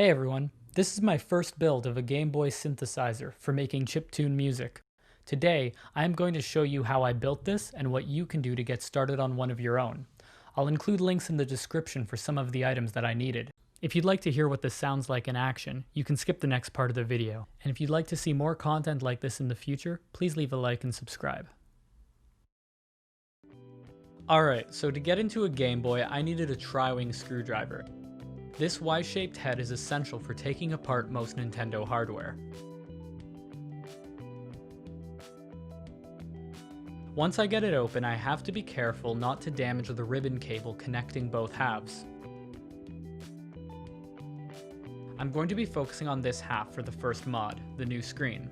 Hey everyone, this is my first build of a Gameboy Synthesizer for making chiptune music. Today, I am going to show you how I built this and what you can do to get started on one of your own. I'll include links in the description for some of the items that I needed. If you'd like to hear what this sounds like in action, you can skip the next part of the video. And if you'd like to see more content like this in the future, please leave a like and subscribe. Alright, so to get into a Game Boy, I needed a tri-wing screwdriver. This Y-shaped head is essential for taking apart most Nintendo hardware. Once I get it open, I have to be careful not to damage the ribbon cable connecting both halves. I'm going to be focusing on this half for the first mod, the new screen.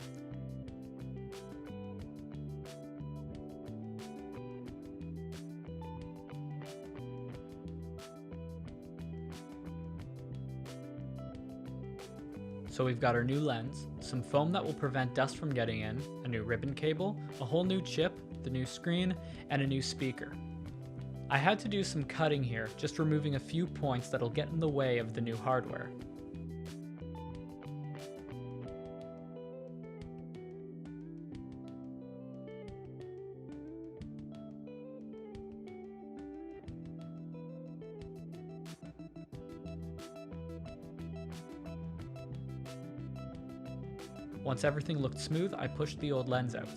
So we've got our new lens, some foam that will prevent dust from getting in, a new ribbon cable, a whole new chip, the new screen, and a new speaker. I had to do some cutting here, just removing a few points that'll get in the way of the new hardware. Once everything looked smooth, I pushed the old lens out.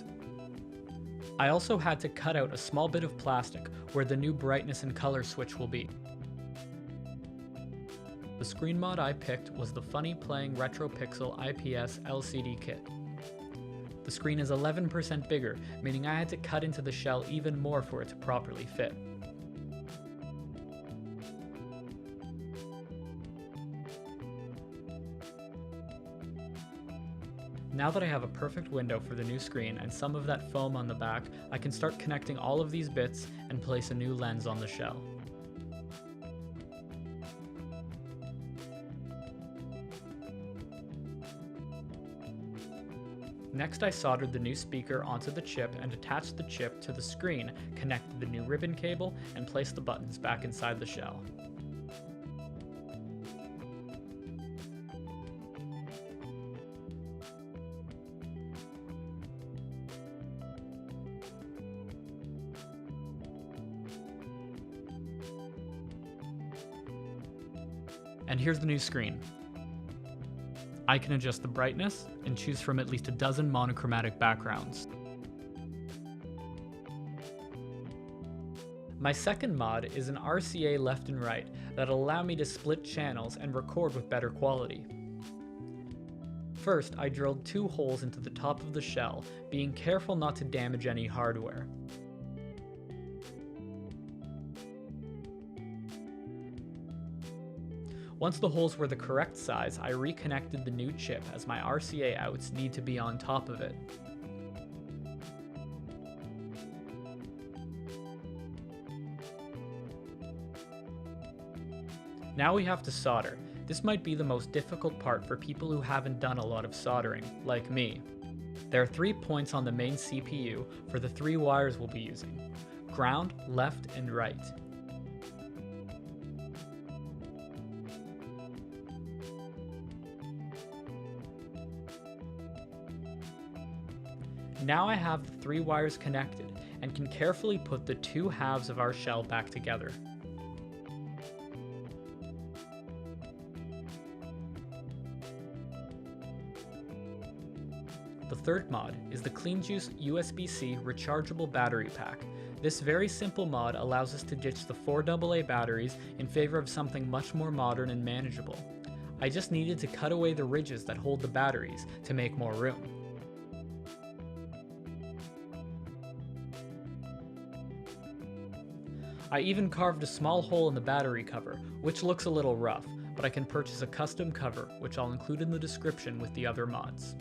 I also had to cut out a small bit of plastic where the new brightness and color switch will be. The screen mod I picked was the Funny Playing Retro Pixel IPS LCD kit. The screen is 11% bigger, meaning I had to cut into the shell even more for it to properly fit. Now that I have a perfect window for the new screen and some of that foam on the back, I can start connecting all of these bits and place a new lens on the shell. Next, I soldered the new speaker onto the chip and attached the chip to the screen, connected the new ribbon cable, and placed the buttons back inside the shell. And here's the new screen. I can adjust the brightness and choose from at least a dozen monochromatic backgrounds. My second mod is an RCA left and right that'll allow me to split channels and record with better quality. First, I drilled 2 holes into the top of the shell, being careful not to damage any hardware. Once the holes were the correct size, I reconnected the new chip as my RCA outs need to be on top of it. Now we have to solder. This might be the most difficult part for people who haven't done a lot of soldering, like me. There are 3 points on the main CPU for the 3 wires we'll be using: ground, left, and right. Now I have the 3 wires connected and can carefully put the 2 halves of our shell back together. The third mod is the CleanJuice USB-C rechargeable battery pack. This very simple mod allows us to ditch the 4 AA batteries in favor of something much more modern and manageable. I just needed to cut away the ridges that hold the batteries to make more room. I even carved a small hole in the battery cover, which looks a little rough, but I can purchase a custom cover, which I'll include in the description with the other mods.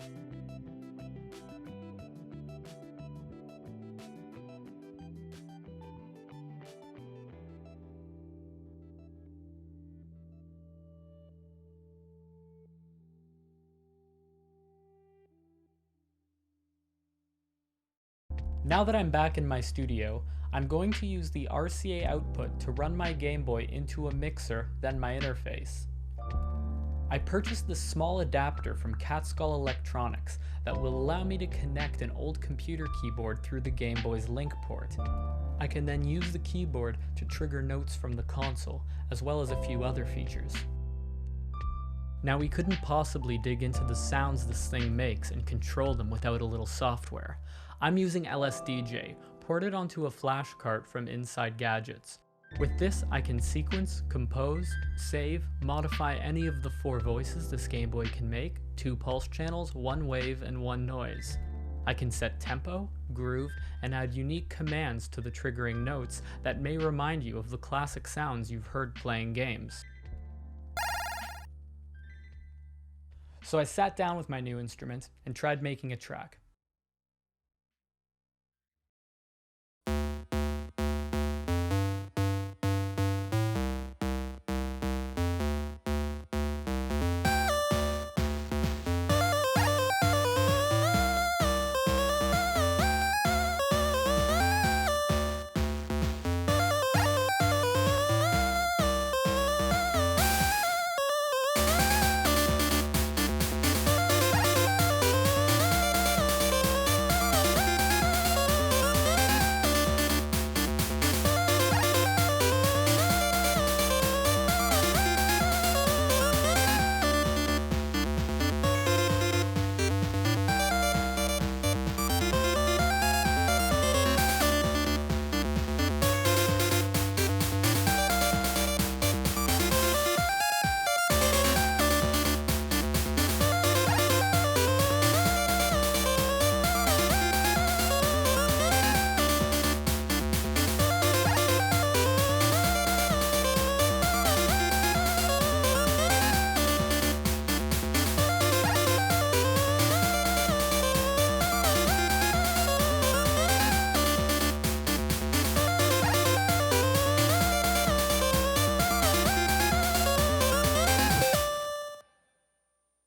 Now that I'm back in my studio, I'm going to use the RCA output to run my Game Boy into a mixer, then my interface. I purchased this small adapter from Catskull Electronics that will allow me to connect an old computer keyboard through the Game Boy's link port. I can then use the keyboard to trigger notes from the console, as well as a few other features. Now, we couldn't possibly dig into the sounds this thing makes and control them without a little software. I'm using LSDJ, ported onto a flash cart from Inside Gadgets. With this, I can sequence, compose, save, modify any of the 4 voices this Game Boy can make, 2 pulse channels, 1 wave, and 1 noise. I can set tempo, groove, and add unique commands to the triggering notes that may remind you of the classic sounds you've heard playing games. So I sat down with my new instrument and tried making a track.